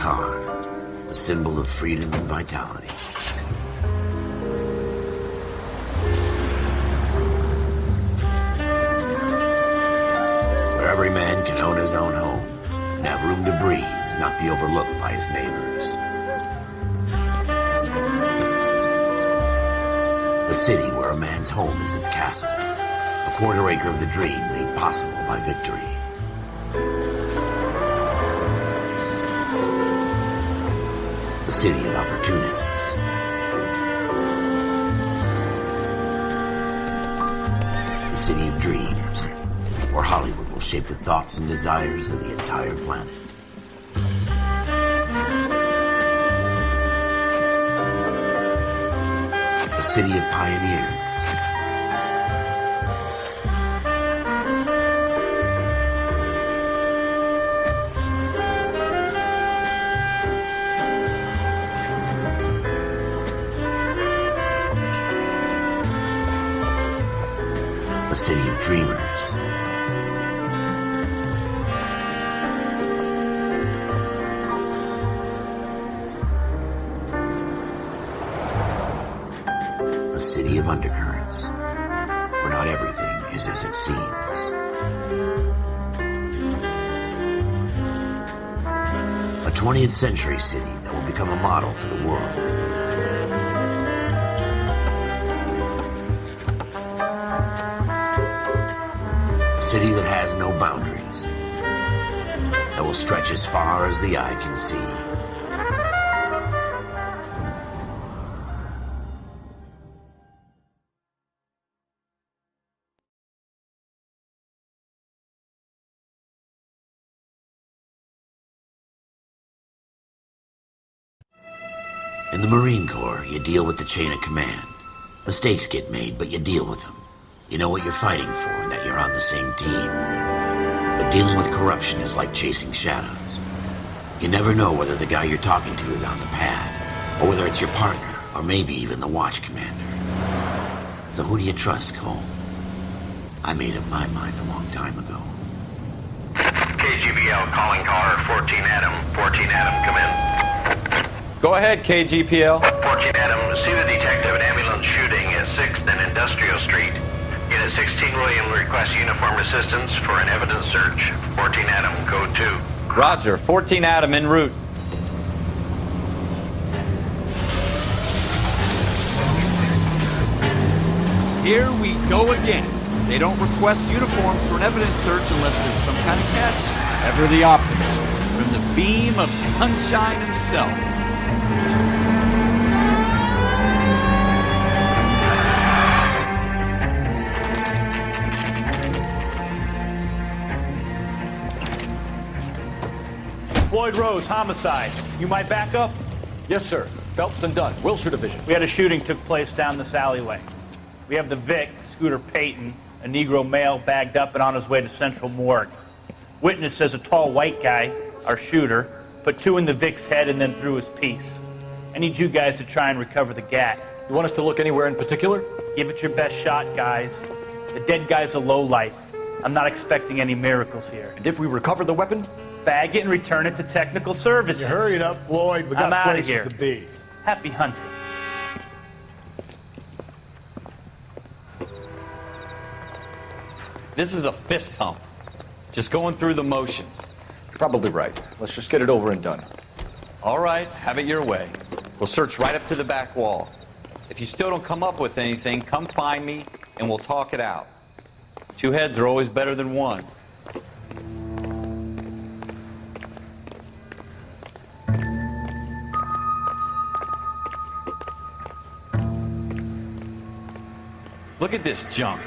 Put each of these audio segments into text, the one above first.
car, a symbol of freedom and vitality. Where every man can own his own home and have room to breathe and not be overlooked by his neighbors. A city where a man's home is his castle, a quarter acre of the dream made possible by victory. A city of opportunists. A city of dreams, where Hollywood will shape the thoughts and desires of the entire planet. A city of pioneers. A city of dreamers. A city of undercurrents, where not everything is as it seems. A 20th century city that will become a model for the world. A city that has no boundaries, that will stretch as far as the eye can see. In the Marine Corps, you deal with the chain of command. Mistakes get made, but you deal with them. You know what you're fighting for and that you're on the same team. But dealing with corruption is like chasing shadows. You never know whether the guy you're talking to is on the pad, or whether it's your partner, or maybe even the watch commander. So who do you trust, Cole? I made up my mind a long time ago. KGBL calling car 14 Adam. 14 Adam, come in. Go ahead, KGPL. 14 Adam, see the detective, an ambulance shooting at 6th and Industrial Street. Unit 16 William requests uniformed assistance for an evidence search. 14 Adam, code 2. Roger, 14 Adam en route. Here we go again. They don't request uniforms for an evidence search unless there's some kind of catch. Ever the optimist. From the beam of sunshine himself. Floyd Rose, homicide. You might back up? Yes, sir. Phelps and Dunn, Wilshire Division. We had a shooting took place down this alleyway. We have the Vic, Scooter Payton, a Negro male bagged up and on his way to Central Morgue. Witness says a tall white guy, our shooter, put 2 in the Vic's head and then threw his piece. I need you guys to try and recover the gat. You want us to look anywhere in particular? Give it your best shot, guys. The dead guy's a lowlife. I'm not expecting any miracles here. And if we recover the weapon? Bag it and return it to technical services. You hurry it up, Floyd. We got I'm outta places here. to be. Happy hunting. This is a fist hump. Just going through the motions. Probably right. Let's just get it over and done. All right, have it your way. We'll search right up to the back wall. If you still don't come up with anything, come find me and we'll talk it out. 2 heads are always better than 1. Look at this junk.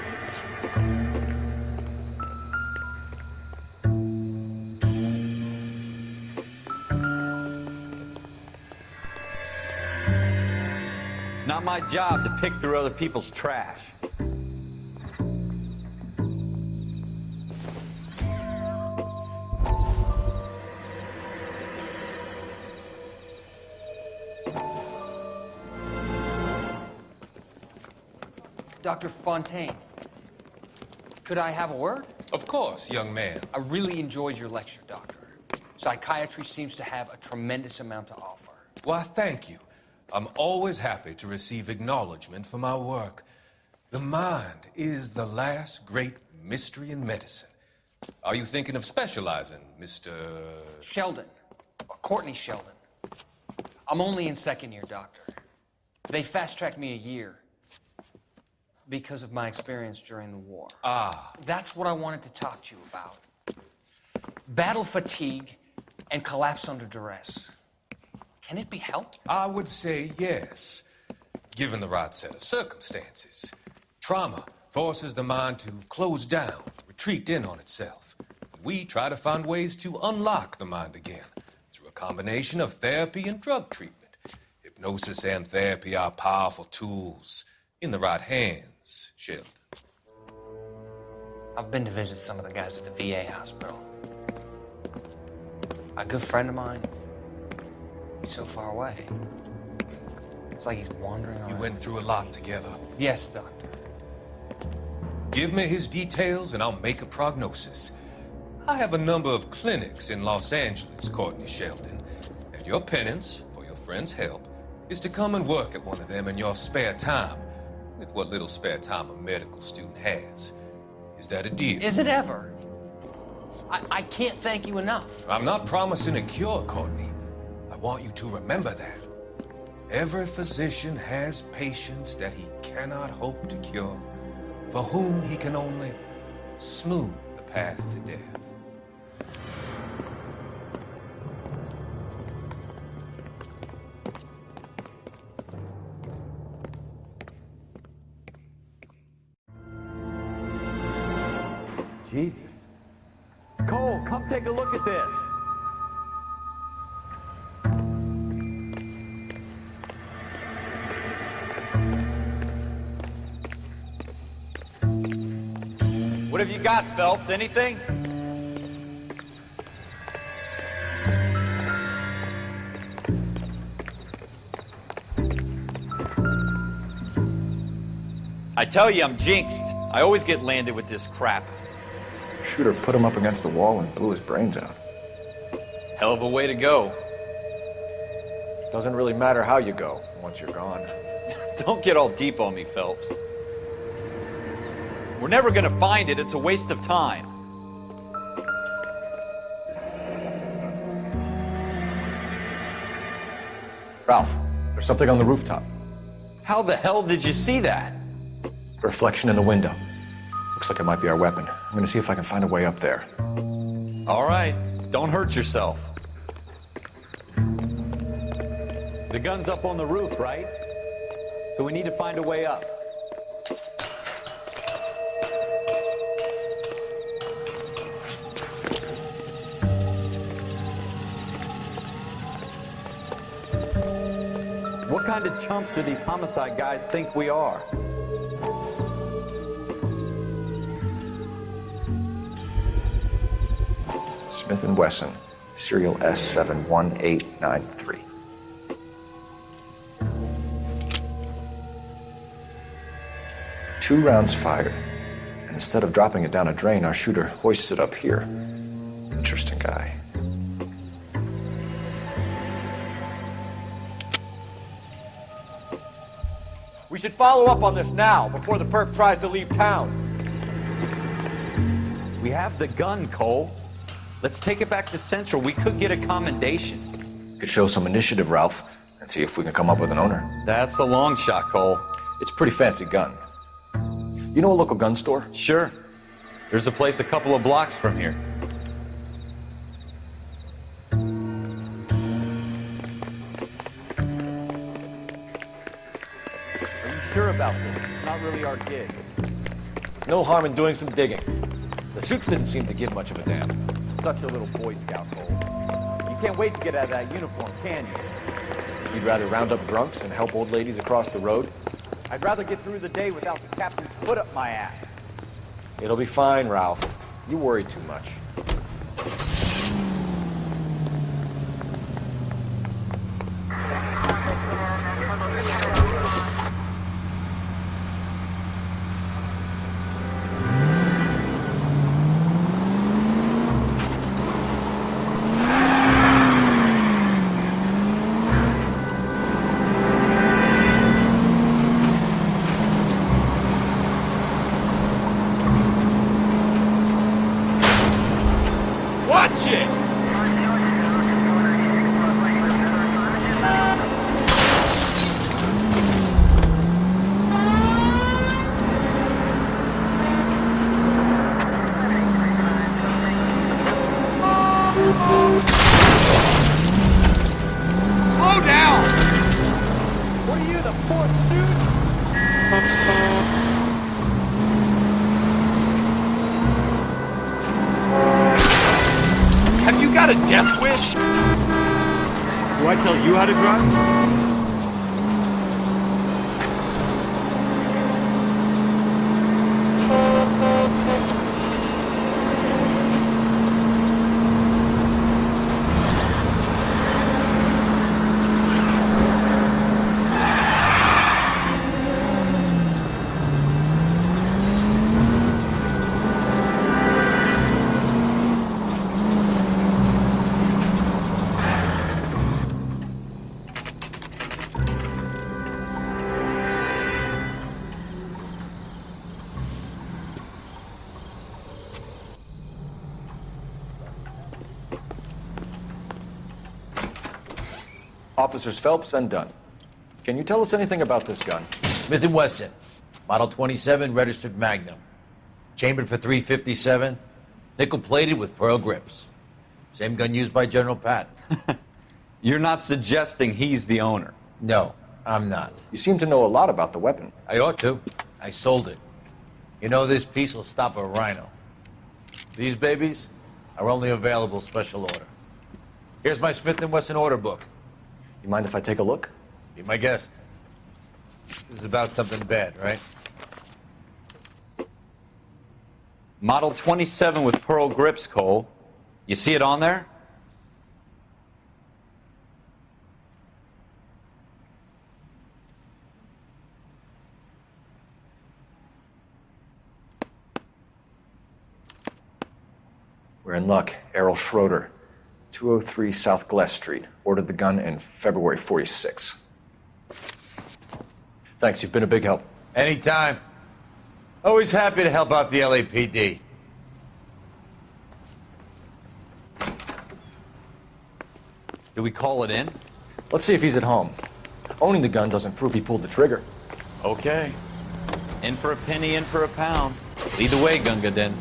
It's not my job to pick through other people's trash. Dr. Fontaine, could I have a word? Of course, young man. I really enjoyed your lecture, Doctor. Psychiatry seems to have a tremendous amount to offer. Why, thank you. I'm always happy to receive acknowledgement for my work. The mind is the last great mystery in medicine. Are you thinking of specializing, Mr. Sheldon. Courtney Sheldon. I'm only in second year, Doctor. They fast-tracked me a year because of my experience during the war. Ah. That's what I wanted to talk to you about. Battle fatigue and collapse under duress. Can it be helped? I would say yes, given the right set of circumstances. Trauma forces the mind to close down, retreat in on itself. We try to find ways to unlock the mind again through a combination of therapy and drug treatment. Hypnosis and therapy are powerful tools in the right hands, Sheldon. I've been to visit some of the guys at the VA hospital. A good friend of mine, he's so far away. It's like he's wandering around. You went through a lot together. Yes, Doctor. Give me his details and I'll make a prognosis. I have a number of clinics in Los Angeles, Courtney Sheldon, and your penance, for your friend's help, is to come and work at one of them in your spare time, with what little spare time a medical student has. Is that a deal? Is it ever? I can't thank you enough. I'm not promising a cure, Courtney. I want you to remember that. Every physician has patients that he cannot hope to cure, for whom he can only smooth the path to death. Jesus. Cole, come take a look at this. What have you got, Phelps? Anything? I tell you, I'm jinxed. I always get landed with this crap. Schroeder put him up against the wall and blew his brains out. Hell of a way to go. Doesn't really matter how you go once you're gone. Don't get all deep on me, Phelps. We're never gonna find it. It's a waste of time. Ralph, there's something on the rooftop. How the hell did you see that? A reflection in the window. Looks like it might be our weapon. I'm gonna see if I can find a way up there. All right, don't hurt yourself. The gun's up on the roof, right? So we need to find a way up. What kind of chumps do these homicide guys think we are? Smith & Wesson, serial S71893. Two rounds fired, and instead of dropping it down a drain, our shooter hoists it up here. Interesting guy. We should follow up on this now, before the perp tries to leave town. We have the gun, Cole. Let's take it back to Central. We could get a commendation. Could show some initiative, Ralph, and see if we can come up with an owner. That's a long shot, Cole. It's a pretty fancy gun. You know a local gun store? Sure. There's a place a couple of blocks from here. Are you sure about this? It's not really our gig. No harm in doing some digging. The suits didn't seem to give much of a damn. Such a little Boy Scout, Cole. You can't wait to get out of that uniform, can you? You'd rather round up drunks and help old ladies across the road? I'd rather get through the day without the captain's foot up my ass. It'll be fine, Ralph. You worry too much. Do I tell you how to drive? Officers Phelps and Dunn. Can you tell us anything about this gun? Smith & Wesson, Model 27, registered Magnum. Chambered for .357, nickel-plated with pearl grips. Same gun used by General Patton. You're not suggesting he's the owner? No, I'm not. You seem to know a lot about the weapon. I ought to. I sold it. You know, this piece will stop a rhino. These babies are only available special order. Here's my Smith & Wesson order book. You mind if I take a look? Be my guest. This is about something bad, right? Model 27 with pearl grips, Cole. You see it on there? We're in luck. Errol Schroeder, 203 South Glass Street. Ordered the gun in February '46. Thanks, you've been a big help. Anytime. Always happy to help out the LAPD. Do we call it in? Let's see if he's at home. Owning the gun doesn't prove he pulled the trigger. Okay. In for a penny, in for a pound. Lead the way, Gunga Din.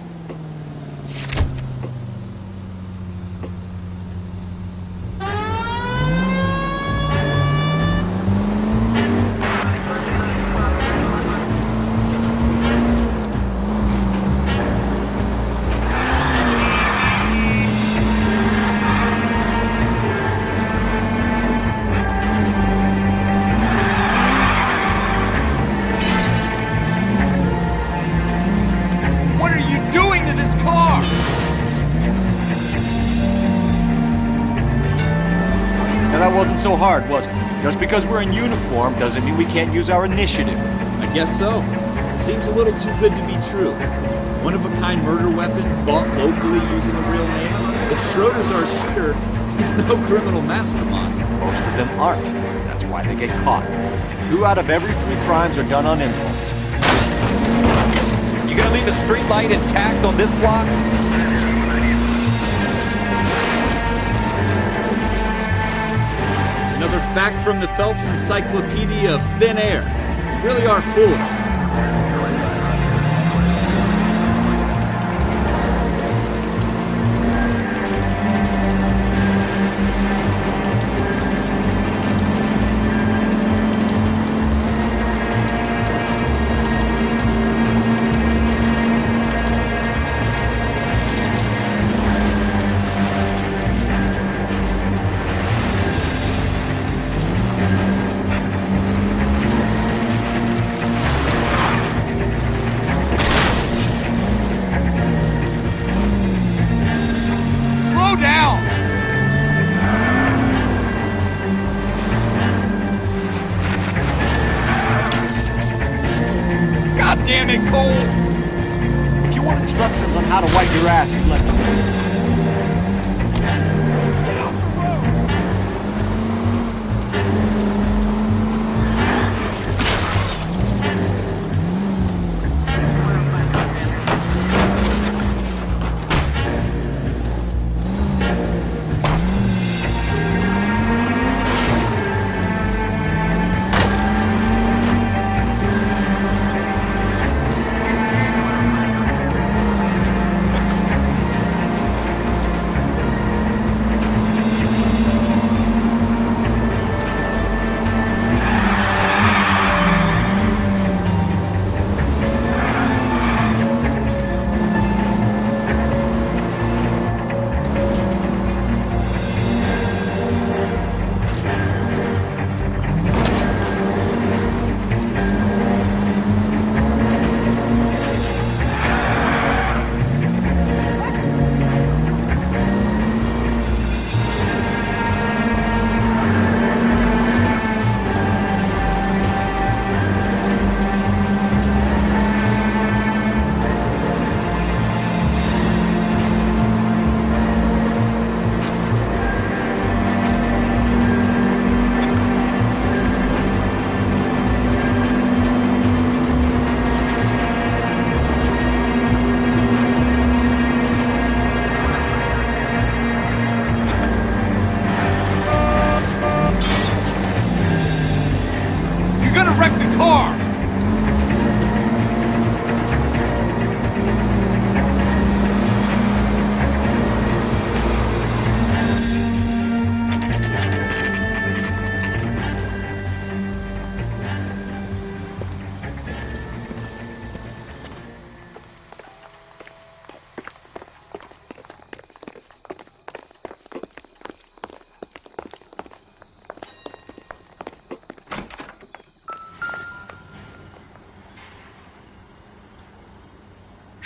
So hard, was it? Just because we're in uniform doesn't mean we can't use our initiative. I guess so. Seems a little too good to be true. One-of-a-kind murder weapon bought locally using a real name. If Schroeder's our shooter, he's no criminal mastermind. Most of them aren't. That's why they get caught. 2 out of every 3 crimes are done on impulse. You gonna leave the street light intact on this block? Another fact from the Phelps Encyclopedia of Thin Air. You really are full of it. Damn it, Cole! If you want instructions on how to wipe your ass, you let me know.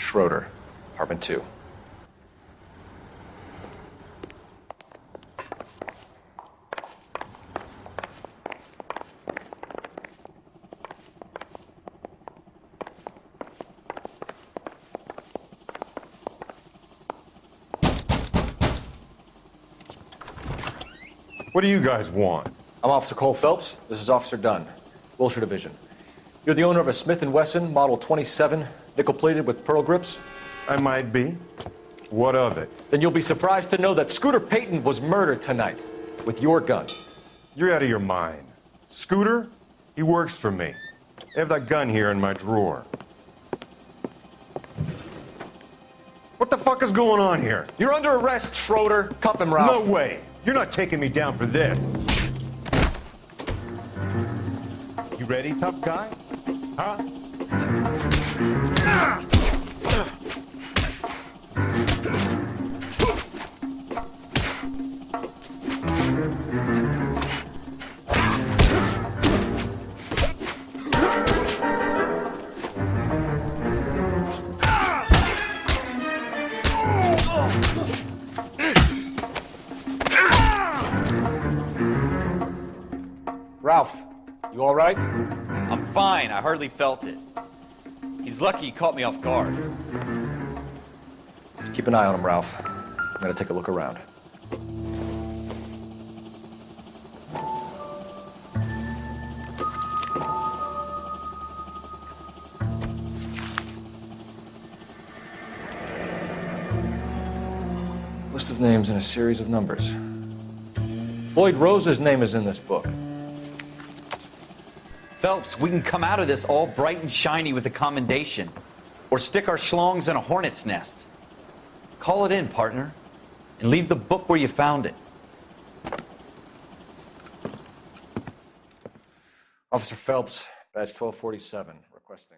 Schroeder, apartment 2. What do you guys want? I'm Officer Cole Phelps. This is Officer Dunn, Wilshire Division. You're the owner of a Smith & Wesson Model 27, nickel-plated with pearl grips? I might be. What of it? Then you'll be surprised to know that Scooter Payton was murdered tonight with your gun. You're out of your mind. Scooter? He works for me. I have that gun here in my drawer. What the fuck is going on here? You're under arrest, Schroeder. Cuff him, Ralph. No way. You're not taking me down for this. You ready, tough guy? Huh? Ralph, you all right? I'm fine. I hardly felt it. He's lucky he caught me off guard. Keep an eye on him, Ralph. I'm gonna take a look around. List of names and a series of numbers. Floyd Rose's name is in this book. Phelps, we can come out of this all bright and shiny with a commendation. Or stick our schlongs in a hornet's nest. Call it in, partner. And leave the book where you found it. Officer Phelps, badge 1247, requesting.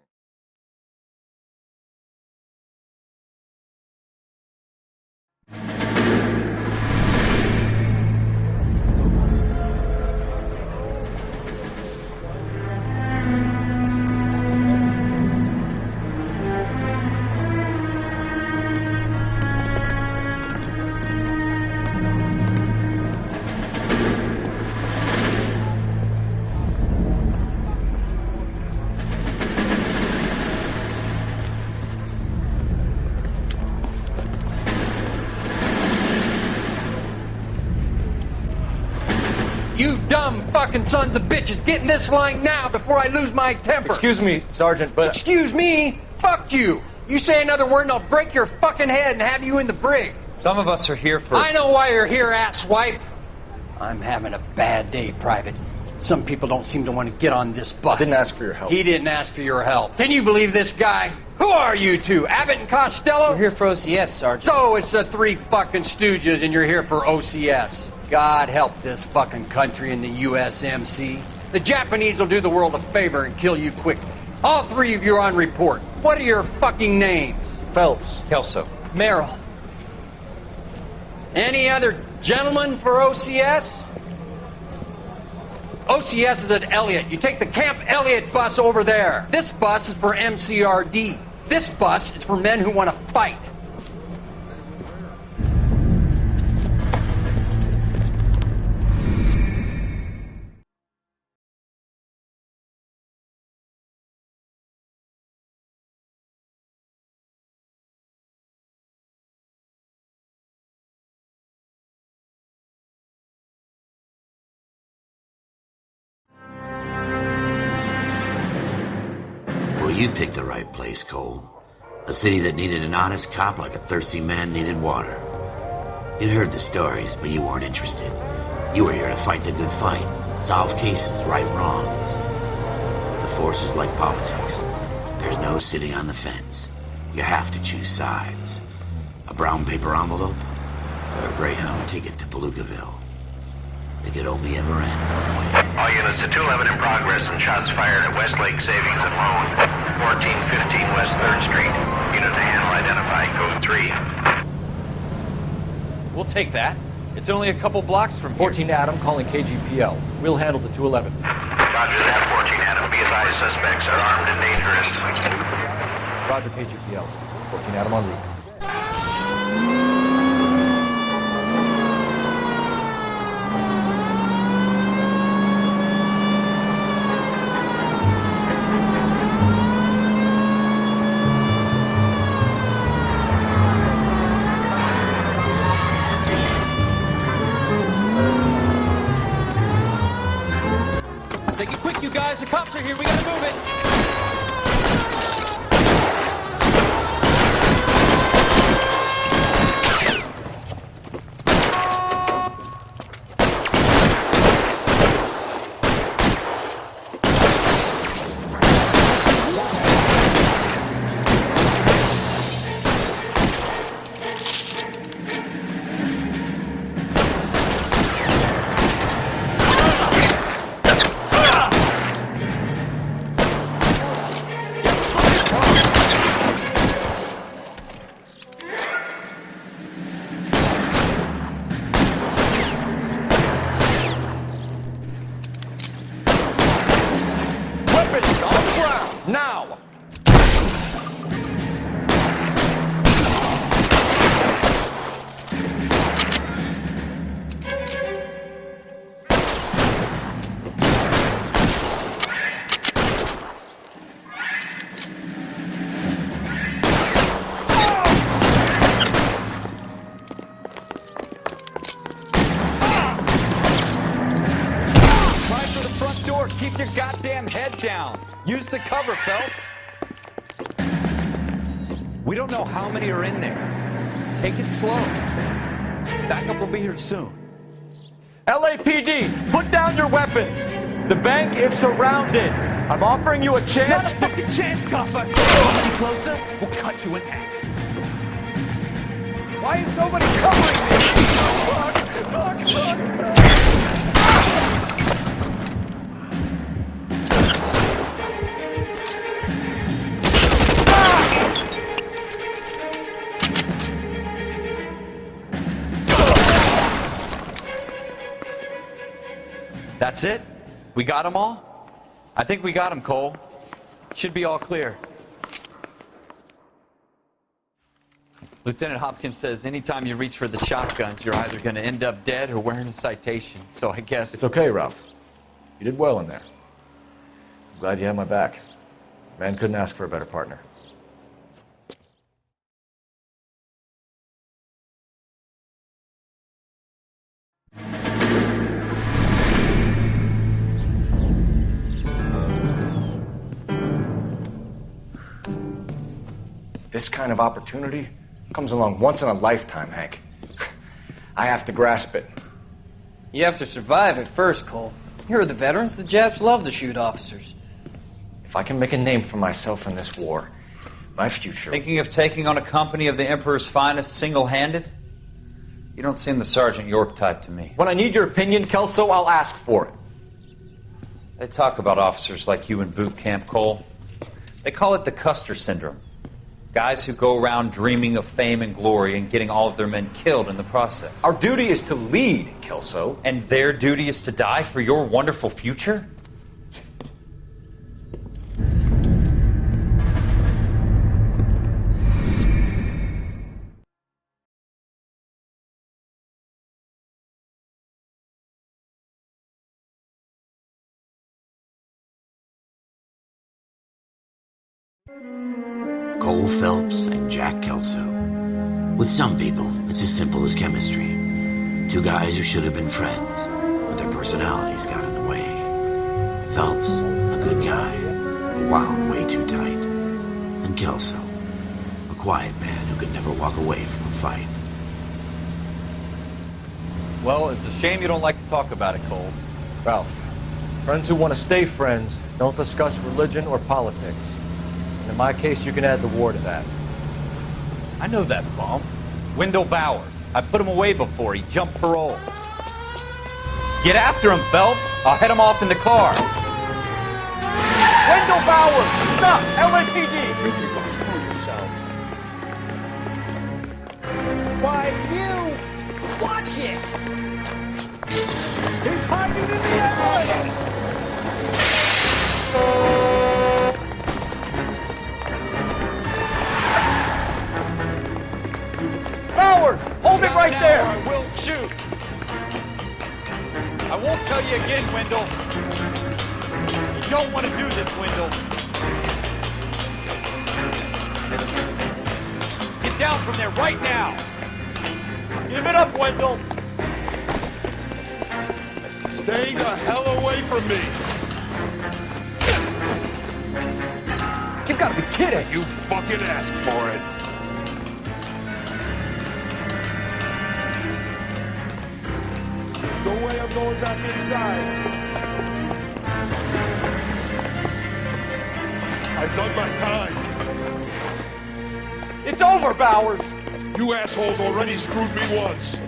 You dumb fucking sons of bitches, get in this line now before I lose my temper. Excuse me, Sergeant, but... Excuse me? Fuck you. You say another word and I'll break your fucking head and have you in the brig. Some of us are here for... I know why you're here, asswipe. I'm having a bad day, Private. Some people don't seem to want to get on this bus. I didn't ask for your help. He didn't ask for your help. Can you believe this guy? Who are you two? Abbott and Costello? We're here for OCS, Sergeant. So it's the three fucking stooges and you're here for OCS. God help this fucking country and the USMC. The Japanese will do the world a favor and kill you quickly. All three of you are on report. What are your fucking names? Phelps. Kelso. Merrill. Any other gentlemen for OCS? OCS is at Elliott. You take the Camp Elliott bus over there. This bus is for MCRD. This bus is for men who want to fight. You picked the right place, Cole. A city that needed an honest cop like a thirsty man needed water. You'd heard the stories, but you weren't interested. You were here to fight the good fight, solve cases, right wrongs. The force is like politics. There's no sitting on the fence. You have to choose sides. A brown paper envelope, or a Greyhound ticket to Palookaville. It could only ever end one way. All units to 211 in progress and shots fired at Westlake Savings and Loan, 1415 West 3rd Street. Unit to handle identified, code 3. We'll take that. It's only a couple blocks from here. 14 Adam calling KGPL. We'll handle the 211. Roger that, 14 Adam. Be advised, suspects are armed and dangerous. Roger, KGPL. 14 Adam en route. Take it quick, you guys. The cops are here. We gotta move it. Now! Keep your goddamn head down. Use the cover, Phelps. We don't know how many are in there. Take it slow. Backup will be here soon. LAPD, put down your weapons. The bank is surrounded. I'm offering you a chance Not a fucking chance, cocksucker. Come any closer, we'll cut you in half. Why is nobody covering me? That's it? We got them all? I think we got them, Cole. Should be all clear. Lieutenant Hopkins says anytime you reach for the shotguns, you're either going to end up dead or wearing a citation. So I guess... It's okay, Ralph. You did well in there. I'm glad you had my back. Man couldn't ask for a better partner. This kind of opportunity comes along once in a lifetime, Hank. I have to grasp it. You have to survive it first, Cole. Here are the veterans. The Japs love to shoot officers. If I can make a name for myself in this war, my future... Thinking of taking on a company of the Emperor's finest single-handed? You don't seem the Sergeant York type to me. When I need your opinion, Kelso, I'll ask for it. They talk about officers like you in boot camp, Cole. They call it the Custer Syndrome. Guys who go around dreaming of fame and glory and getting all of their men killed in the process. Our duty is to lead, Kelso. And their duty is to die for your wonderful future? Cole Phelps and Jack Kelso. With some people, it's as simple as chemistry. Two guys who should have been friends, but their personalities got in the way. Phelps, a good guy, wound way too tight. And Kelso, a quiet man who could never walk away from a fight. Well, it's a shame you don't like to talk about it, Cole. Ralph, friends who want to stay friends don't discuss religion or politics. And in my case, you can add the war to that. I know that bum. Wendell Bowers. I put him away before. He jumped parole. Get after him, Phelps. I'll head him off in the car. Wendell Bowers! Stop! LAPD! You're gonna screw yourselves. Why, you! Watch it! He's hiding in the ambulance! won't tell you again, Wendell. You don't want to do this, Wendell. Get down from there right now. Give it up, Wendell. Stay the hell away from me. You gotta be kidding. You fucking asked for it. No way I'm going back inside. I've done my time. It's over, Bowers. You assholes already screwed me once.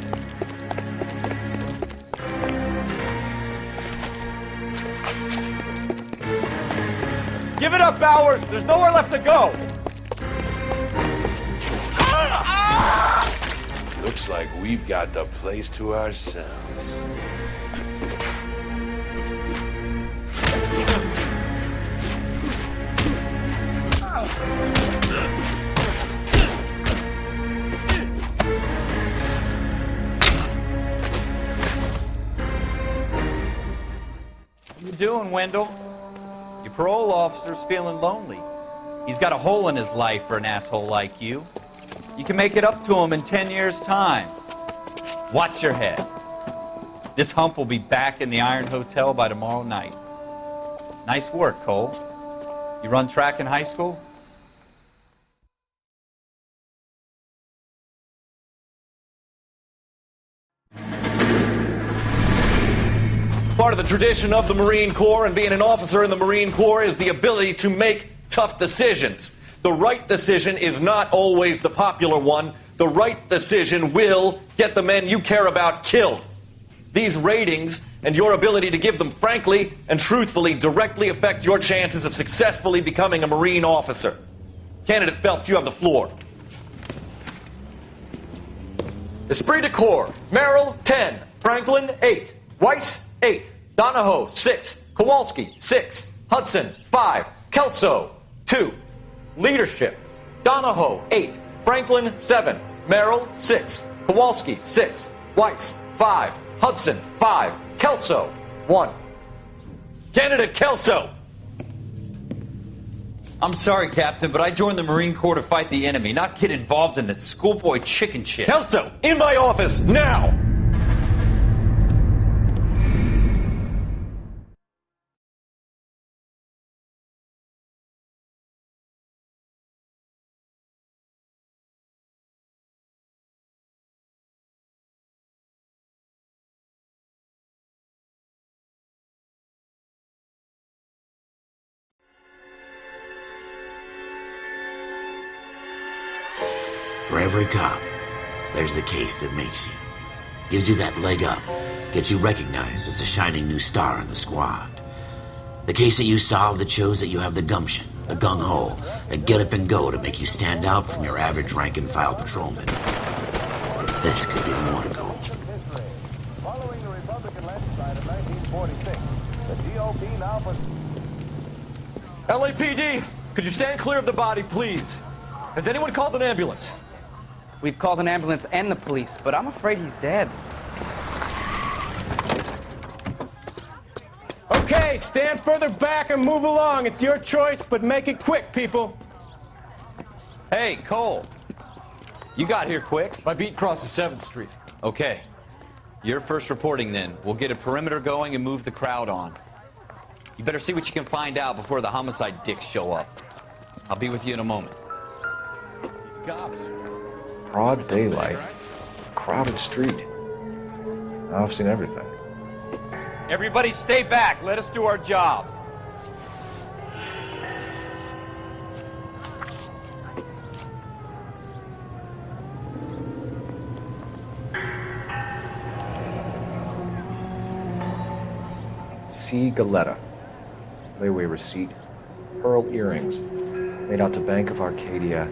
Give it up, Bowers. There's nowhere left to go. Looks like we've got the place to ourselves. What you doing, Wendell? Your parole officer's feeling lonely. He's got a hole in his life for an asshole like you. You can make it up to him in 10 years' time. Watch your head. This hump will be back in the Iron Hotel by tomorrow night. Nice work, Cole. You run track in high school? Part of the tradition of the Marine Corps and being an officer in the Marine Corps is the ability to make tough decisions. The right decision is not always the popular one. The right decision will get the men you care about killed. These ratings and your ability to give them frankly and truthfully directly affect your chances of successfully becoming a Marine officer. Candidate Phelps, you have the floor. Esprit de Corps, Merrill, 10. Franklin, 8. Weiss, 8. Donahoe, 6. Kowalski, 6. Hudson, 5. Kelso, 2. Leadership, Donahoe, 8. Franklin, 7. Merrill, 6. Kowalski, 6. Weiss, 5. Hudson, 5. Kelso, 1. Candidate Kelso! I'm sorry, Captain, but I joined the Marine Corps to fight the enemy, not get involved in this schoolboy chicken shit. Kelso, in my office, now! For every cop, there's the case that makes you. Gives you that leg up. Gets you recognized as the shining new star in the squad. The case that you solve that shows that you have the gumption, the gung-ho, the get up and go to make you stand out from your average rank-and-file patrolman. This could be the one, Cole. Following the Republican landslide of 1946, the GOP now... LAPD, could you stand clear of the body, please? Has anyone called an ambulance? We've called an ambulance and the police, but I'm afraid he's dead. Okay, stand further back and move along. It's your choice, but make it quick, people. Hey, Cole. You got here quick. My beat crosses 7th Street. Okay. You're first reporting then. We'll get a perimeter going and move the crowd on. You better see what you can find out before the homicide dicks show up. I'll be with you in a moment. Cops. Broad daylight. Crowded street. I've seen everything. Everybody stay back. Let us do our job. C. Galetta. Layaway receipt. Pearl earrings. Made out to Bank of Arcadia.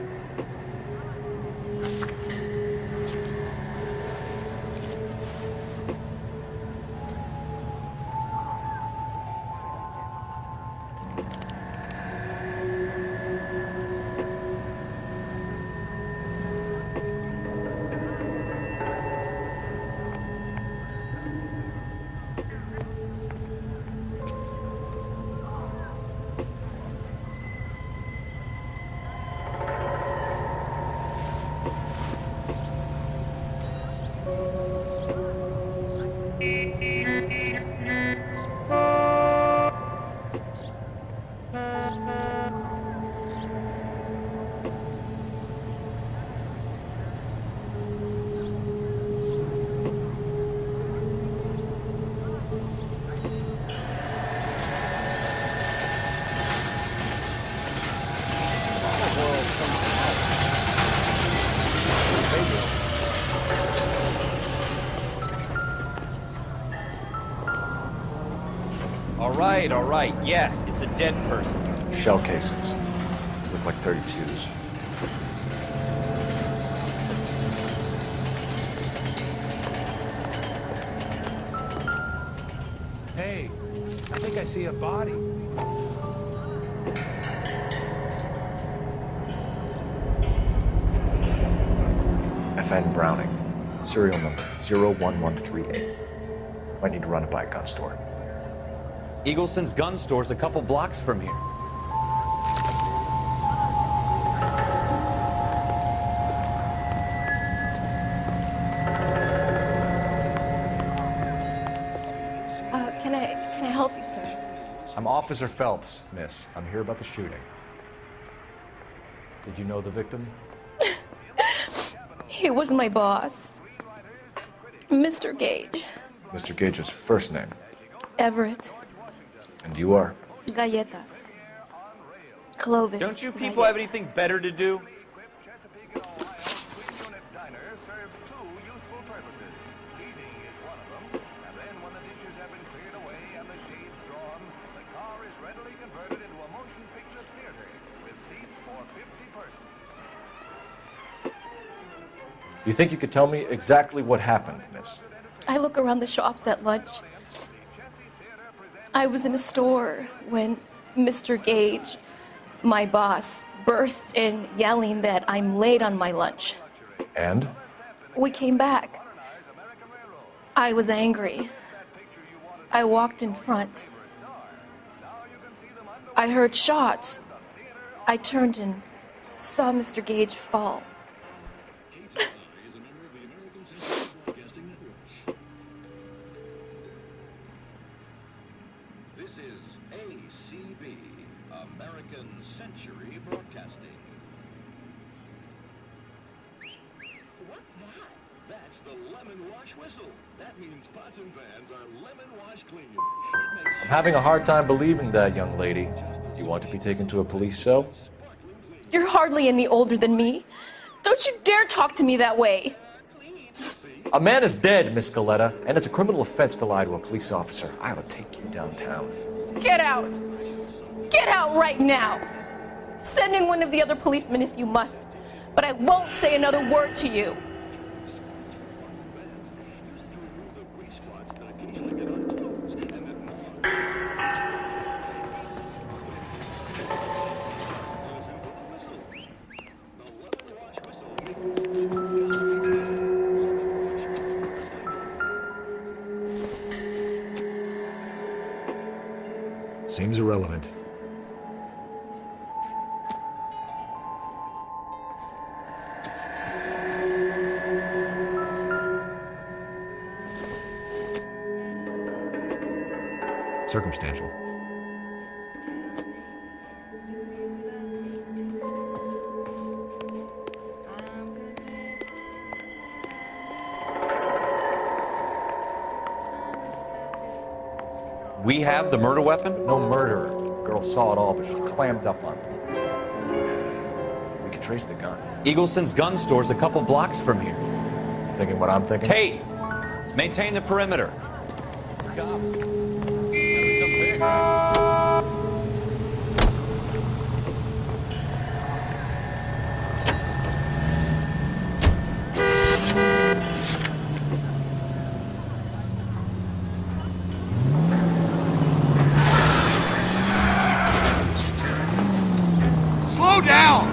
All right. Yes, it's a dead person. Shell casings. These look like 32s. Hey, I think I see a body. FN Browning. Serial number 01138. Might need to run it by a gun store. Eagleson's gun store's a couple blocks from here. Can I help you, sir? I'm Officer Phelps, miss. I'm here about the shooting. Did you know the victim? He was my boss, Mr. Gage. Mr. Gage's first name. Everett. And you are? Galleta. Clovis. Don't you people have anything better to do? Do you think you could tell me exactly what happened, miss? I look around the shops at lunch. I was in a store when Mr. Gage, my boss, bursts in yelling that I'm late on my lunch. And? We came back. I was angry. I walked in front. I heard shots. I turned and saw Mr. Gage fall. This is ACB, American Century Broadcasting. What's that? That's the lemon wash whistle. That means pots and pans are lemon wash clean. I'm having a hard time believing that, young lady. Do you want to be taken to a police cell? You're hardly any older than me. Don't you dare talk to me that way. A man is dead, Miss Galleta, and it's a criminal offense to lie to a police officer. I ought to take you downtown. Get out! Get out right now! Send in one of the other policemen if you must, but I won't say another word to you. Seems irrelevant. Circumstantial. We have the murder weapon? No murderer. The girl saw it all, but she clammed up on it. We can trace the gun. Eagleson's gun store's a couple blocks from here. Thinking what I'm thinking? Tate, maintain the perimeter. Slow down!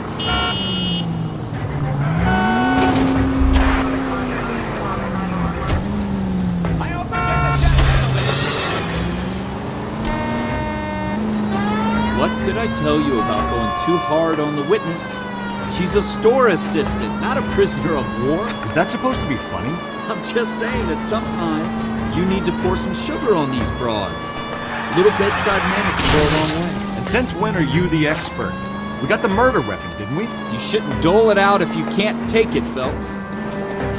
What did I tell you about going too hard on the witness? She's a store assistant, not a prisoner of war. Is that supposed to be funny? I'm just saying that sometimes you need to pour some sugar on these broads. A little bedside manner can go a long way. And since when are you the expert? We got the murder weapon, didn't we? You shouldn't dole it out if you can't take it, Phelps.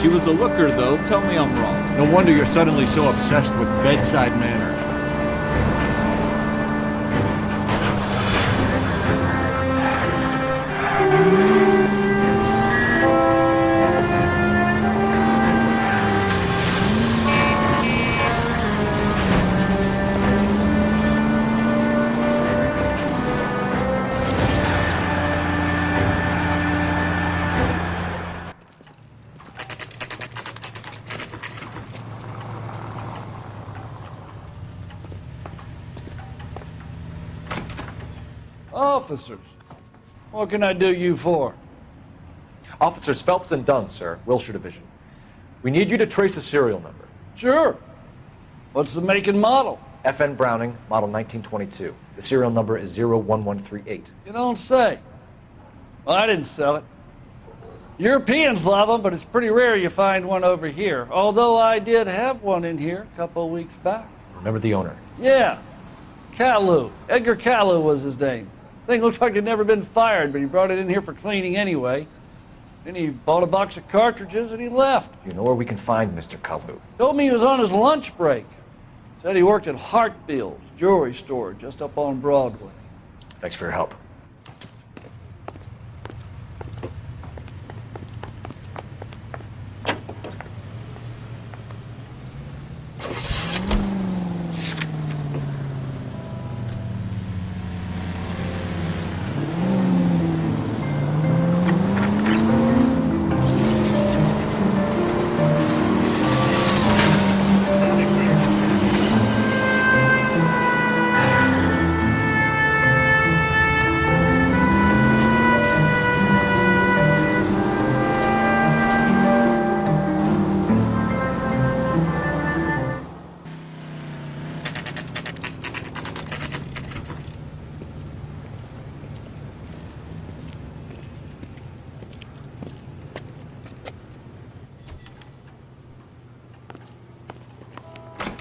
She was a looker, though. Tell me I'm wrong. No wonder you're suddenly so obsessed with bedside manner. Officers, what can I do you for? Officers Phelps and Dunn, sir, Wilshire Division. We need you to trace a serial number. Sure. What's the make and model? FN Browning, model 1922. The serial number is 01138. You don't say. Well, I didn't sell it. Europeans love them, but it's pretty rare you find one over here. Although I did have one in here a couple of weeks back. Remember the owner? Yeah. Kalu. Edgar Kalu was his name. Thing looked like it'd never been fired, but he brought it in here for cleaning anyway. Then he bought a box of cartridges and he left. You know where we can find Mr. Kalu? Told me he was on his lunch break. Said he worked at Hartfield's jewelry store just up on Broadway. Thanks for your help.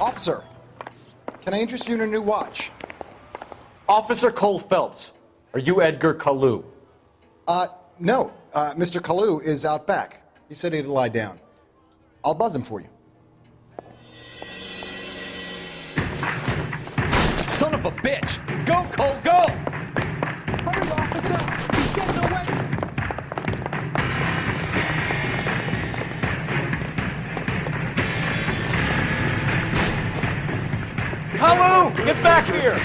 Officer, can I interest you in a new watch? Officer Cole Phelps, are you Edgar Kalu? No. Mr. Kalu is out back. He said he'd lie down. I'll buzz him for you. Son of a bitch! Go, Cole, go! Hurry, officer! He's getting away! Kalu! Get back here!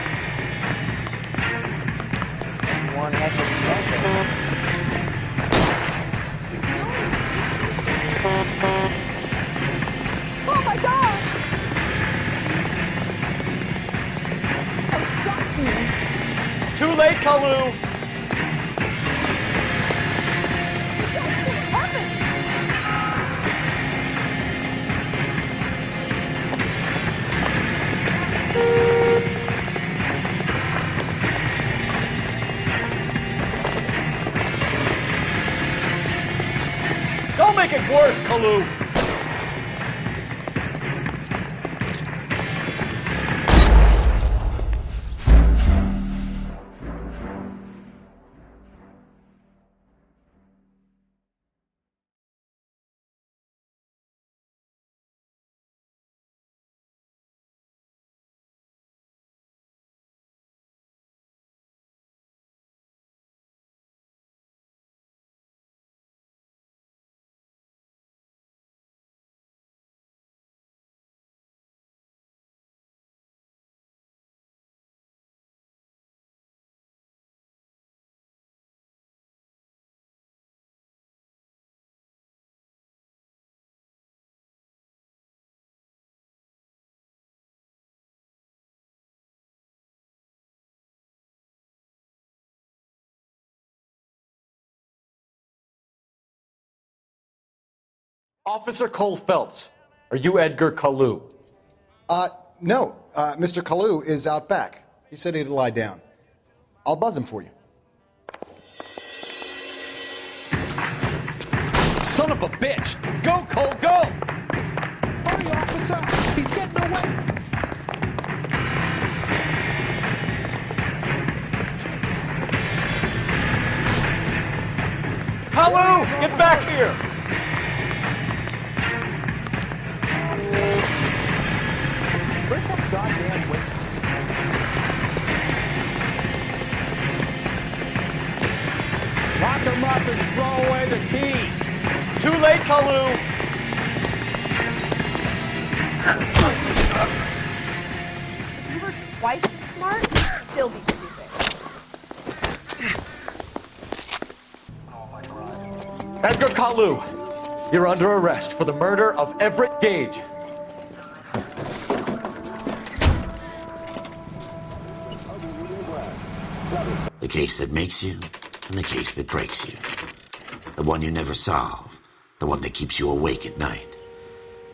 One heck of a Oh my gosh! Too late, Kalu! Don't make it worse, Kalu! Officer Cole Phelps, are you Edgar Kalu? No. Mr. Kalu is out back. He said he'd lie down. I'll buzz him for you. Son of a bitch! Go, Cole, go! Hurry, officer! He's getting away! Kalu! Get back here! Where's that goddamn way? Lock him up and throw away the key! Too late, Kalu! If you were twice as smart, you'd still be stupid. Edgar Kalu, you're under arrest for the murder of Everett Gage. The case that makes you, and the case that breaks you. The one you never solve, the one that keeps you awake at night.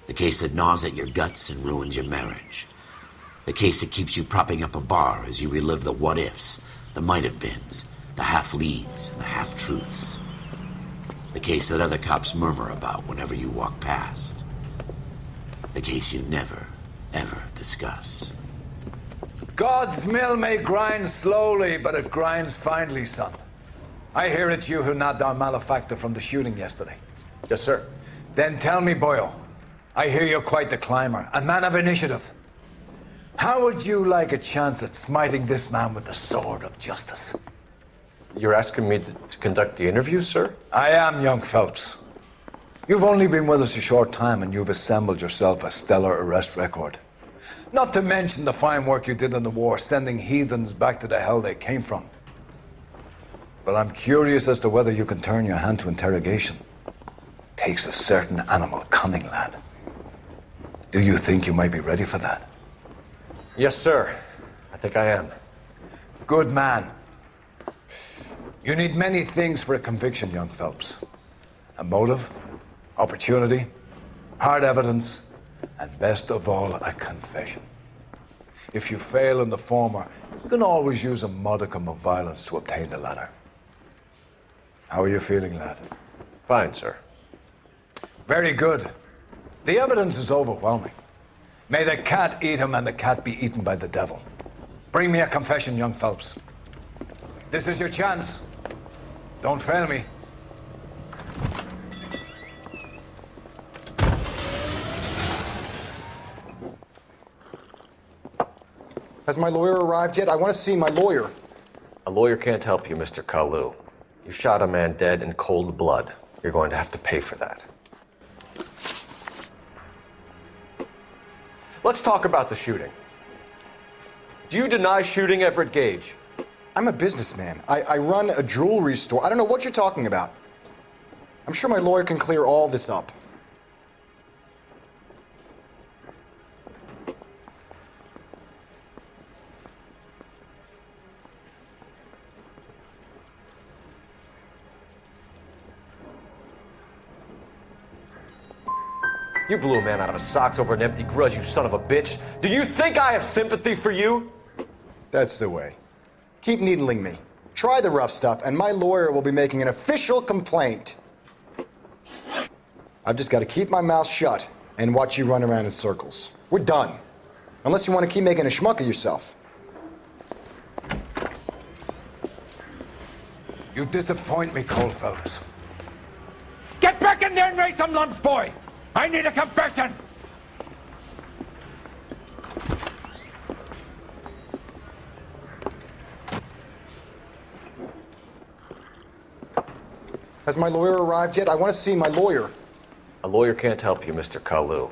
The case that gnaws at your guts and ruins your marriage. The case that keeps you propping up a bar as you relive the what-ifs, the might-have-beens, the half-leads, and the half-truths. The case that other cops murmur about whenever you walk past. The case you never, ever discuss. God's mill may grind slowly, but it grinds finely, son. I hear it's you who nabbed our malefactor from the shooting yesterday. Yes, sir. Then tell me, Boyle, I hear you're quite the climber, a man of initiative. How would you like a chance at smiting this man with the sword of justice? You're asking me to conduct the interview, sir? I am, young Phelps. You've only been with us a short time, and you've assembled yourself a stellar arrest record. Not to mention the fine work you did in the war, sending heathens back to the hell they came from. But I'm curious as to whether you can turn your hand to interrogation. Takes a certain animal cunning, lad. Do you think you might be ready for that? Yes, sir. I think I am. Good man. You need many things for a conviction, young Phelps. A motive, opportunity, hard evidence, and best of all, a confession. If you fail in the former, you can always use a modicum of violence to obtain the latter. How are you feeling, lad? Fine, sir. Very good. The evidence is overwhelming. May the cat eat him and the cat be eaten by the devil. Bring me a confession, young Phelps. This is your chance. Don't fail me. Has my lawyer arrived yet? I want to see my lawyer. A lawyer can't help you, Mr. Kalu. You shot a man dead in cold blood. You're going to have to pay for that. Let's talk about the shooting. Do you deny shooting Everett Gage? I'm a businessman. I run a jewelry store. I don't know what you're talking about. I'm sure my lawyer can clear all this up. You blew a man out of his socks over an empty grudge, you son of a bitch. Do you think I have sympathy for you? That's the way. Keep needling me. Try the rough stuff, and my lawyer will be making an official complaint. I've just got to keep my mouth shut and watch you run around in circles. We're done. Unless you want to keep making a schmuck of yourself. You disappoint me, Cole Phelps. Get back in there and raise some lumps, boy! I need a confession! Has my lawyer arrived yet? I want to see my lawyer. A lawyer can't help you, Mr. Kalu.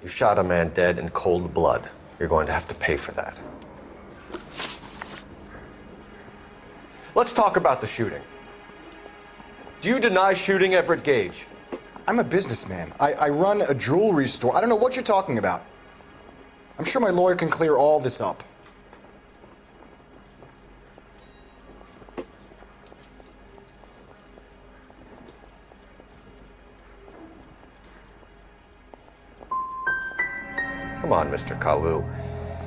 You shot a man dead in cold blood. You're going to have to pay for that. Let's talk about the shooting. Do you deny shooting Everett Gage? I'm a businessman. I run a jewelry store. I don't know what you're talking about. I'm sure my lawyer can clear all this up. Come on, Mr. Kalu.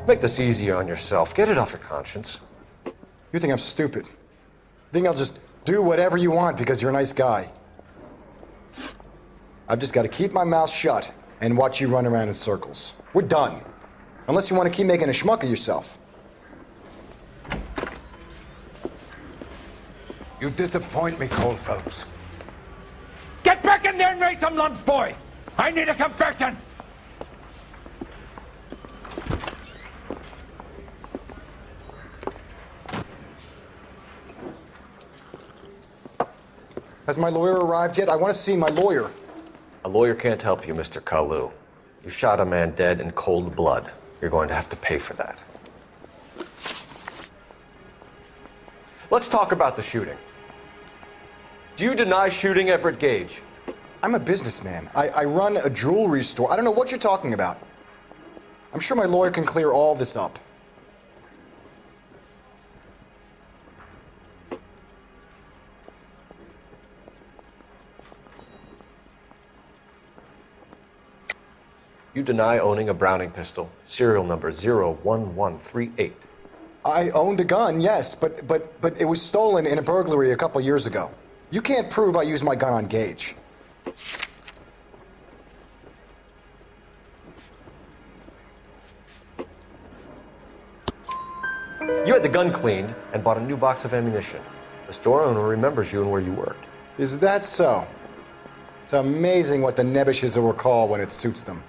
Make this easier on yourself. Get it off your conscience. You think I'm stupid? You think I'll just do whatever you want because you're a nice guy? I've just got to keep my mouth shut and watch you run around in circles. We're done. Unless you want to keep making a schmuck of yourself. You disappoint me, Cole Phelps. Get back in there and raise some lumps, boy! I need a confession! Has my lawyer arrived yet? I want to see my lawyer. A lawyer can't help you, Mr. Kalu. You shot a man dead in cold blood. You're going to have to pay for that. Let's talk about the shooting. Do you deny shooting Everett Gage? I'm a businessman. I run a jewelry store. I don't know what you're talking about. I'm sure my lawyer can clear all this up. You deny owning a Browning pistol, serial number 01138. I owned a gun, yes, but it was stolen in a burglary a couple years ago. You can't prove I used my gun on Gage. You had the gun cleaned and bought a new box of ammunition. The store owner remembers you and where you worked. Is that so? It's amazing what the nebbishes will recall when it suits them.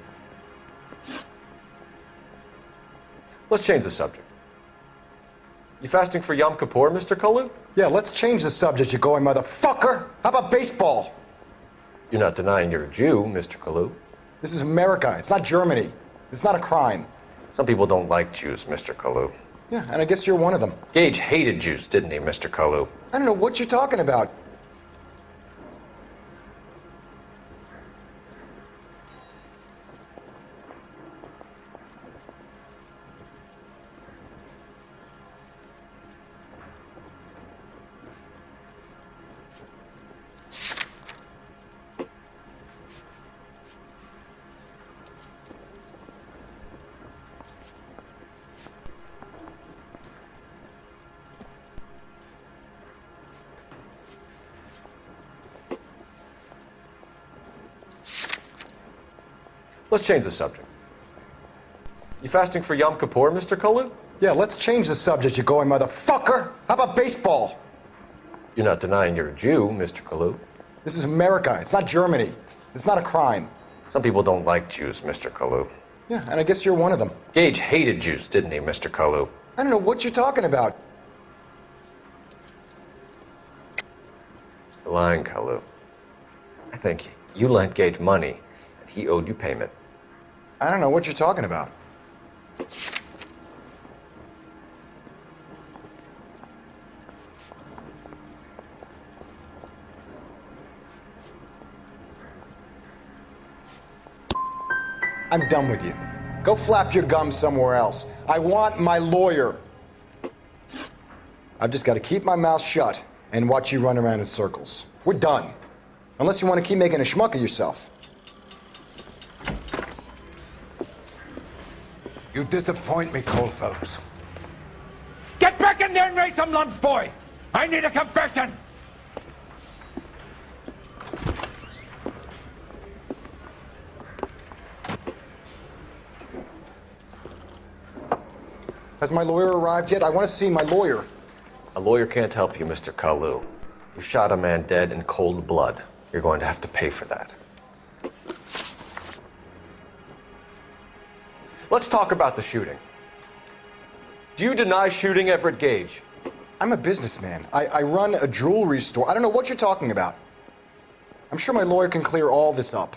Let's change the subject. You fasting for Yom Kippur, Mr. Kalu? Yeah, let's change the subject, you going motherfucker! How about baseball? You're not denying you're a Jew, Mr. Kalu. This is America, it's not Germany. It's not a crime. Some people don't like Jews, Mr. Kalu. Yeah, and I guess you're one of them. Gage hated Jews, didn't he, Mr. Kalu? I don't know what you're talking about. Let's change the subject. You fasting for Yom Kippur, Mr. Kalu? Yeah, let's change the subject, you going motherfucker! How about baseball? You're not denying you're a Jew, Mr. Kalu. This is America, it's not Germany. It's not a crime. Some people don't like Jews, Mr. Kalu. Yeah, and I guess you're one of them. Gage hated Jews, didn't he, Mr. Kalu? I don't know what you're talking about. You're lying, Kalu. I think you lent Gage money, and he owed you payment. I don't know what you're talking about. I'm done with you. Go flap your gums somewhere else. I want my lawyer. I've just got to keep my mouth shut and watch you run around in circles. We're done. Unless you want to keep making a schmuck of yourself. You disappoint me, Cole Phelps. Get back in there and raise some lumps, boy! I need a confession! Has my lawyer arrived yet? I want to see my lawyer. A lawyer can't help you, Mr. Kalu. You shot a man dead in cold blood. You're going to have to pay for that. Let's talk about the shooting. Do you deny shooting Everett Gage? I'm a businessman. I run a jewelry store. I don't know what you're talking about. I'm sure my lawyer can clear all this up.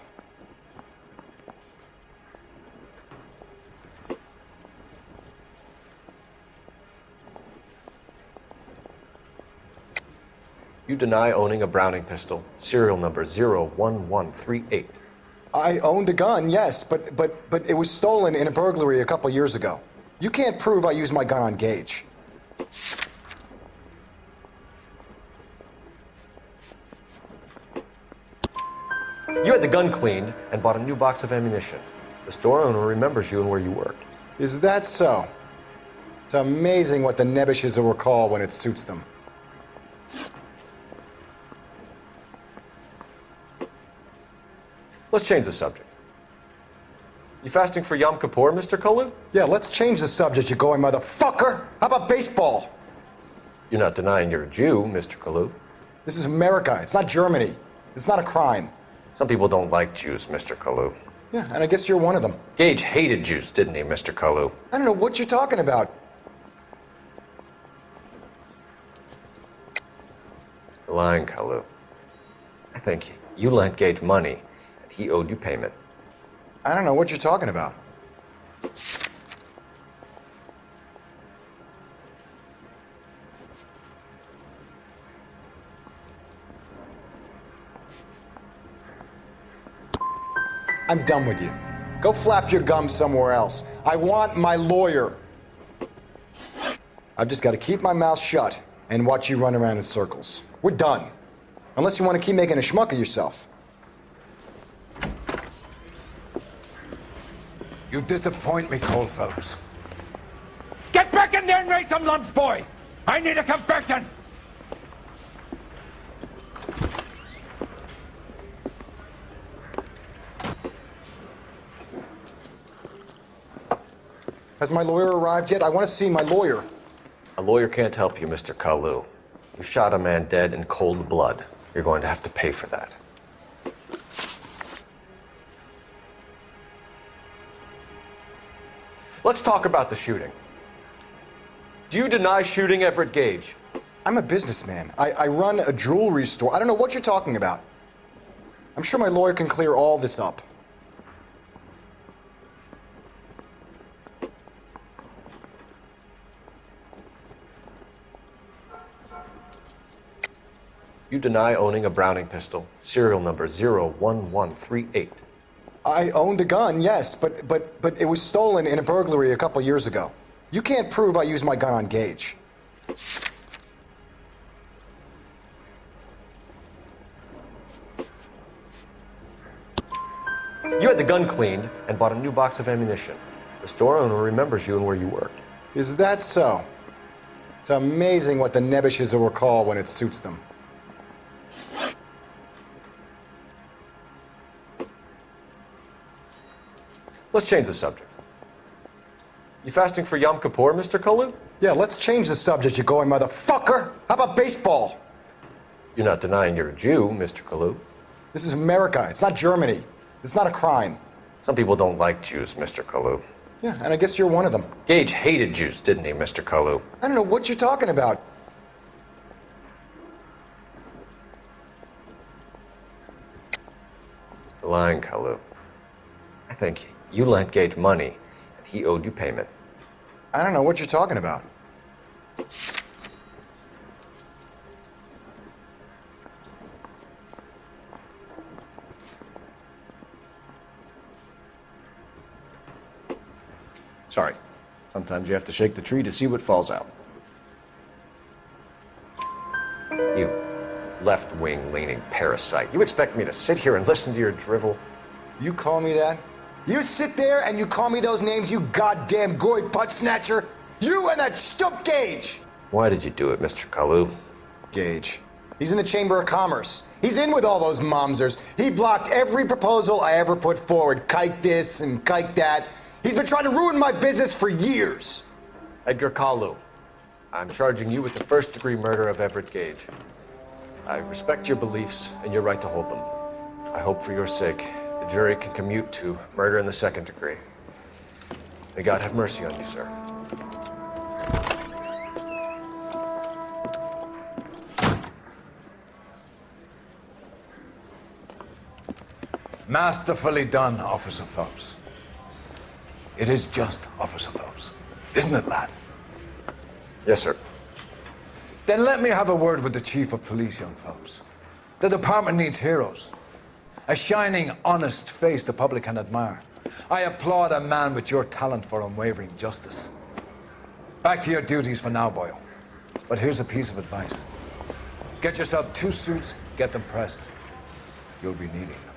You deny owning a Browning pistol, serial number 01138. I owned a gun, yes, but it was stolen in a burglary a couple years ago. You can't prove I used my gun on Gage. You had the gun cleaned and bought a new box of ammunition. The store owner remembers you and where you worked. Is that so? It's amazing what the nebbishes will recall when it suits them. Let's change the subject. You fasting for Yom Kippur, Mr. Kalu? Yeah, let's change the subject, you going motherfucker! How about baseball? You're not denying you're a Jew, Mr. Kalu. This is America, it's not Germany. It's not a crime. Some people don't like Jews, Mr. Kalu. Yeah, and I guess you're one of them. Gage hated Jews, didn't he, Mr. Kalu? I don't know what you're talking about. You're lying, Kalu. I think you lent Gage money, and he owed you payment. I don't know what you're talking about. I'm done with you. Go flap your gums somewhere else. I want my lawyer. I've just got to keep my mouth shut and watch you run around in circles. We're done. Unless you want to keep making a schmuck of yourself. You disappoint me, Cole Phelps. Get back in there and raise some lumps, boy! I need a confession! Has my lawyer arrived yet? I want to see my lawyer. A lawyer can't help you, Mr. Kalu. You shot a man dead in cold blood. You're going to have to pay for that. Let's talk about the shooting. Do you deny shooting Everett Gage? I'm a businessman. I run a jewelry store. I don't know what you're talking about. I'm sure my lawyer can clear all this up. You deny owning a Browning pistol, serial number 01138. I owned a gun, yes, but it was stolen in a burglary a couple years ago. You can't prove I used my gun on Gage. You had the gun cleaned and bought a new box of ammunition. The store owner remembers you and where you worked. Is that so? It's amazing what the Nebbishes will recall when it suits them. Let's change the subject. You fasting for Yom Kippur, Mr. Kalu? Yeah, let's change the subject, you going motherfucker! How about baseball? You're not denying you're a Jew, Mr. Kalu. This is America. It's not Germany. It's not a crime. Some people don't like Jews, Mr. Kalu. Yeah, and I guess you're one of them. Gage hated Jews, didn't he, Mr. Kalu? I don't know what you're talking about. You're lying, Kalu. I think you lent Gage money, and he owed you payment. I don't know what you're talking about. Sorry. Sometimes you have to shake the tree to see what falls out. You left-wing leaning parasite. You expect me to sit here and listen to your drivel? You call me that? You sit there and you call me those names, you goddamn goy butt snatcher? You and that stup Gage! Why did you do it, Mr. Kalu? Gage. He's in the Chamber of Commerce. He's in with all those momsers. He blocked every proposal I ever put forward. Kike this and kike that. He's been trying to ruin my business for years. Edgar Kalu, I'm charging you with the first-degree murder of Everett Gage. I respect your beliefs and your right to hold them. I hope for your sake the jury can commute to murder in the second degree. May God have mercy on you, sir. Masterfully done, Officer Phelps. It is just Officer Phelps. Isn't it, lad? Yes, sir. Then let me have a word with the Chief of Police, young Phelps. The department needs heroes. A shining, honest face the public can admire. I applaud a man with your talent for unwavering justice. Back to your duties for now, Boyle. But here's a piece of advice. Get yourself 2 suits, get them pressed. You'll be needing them.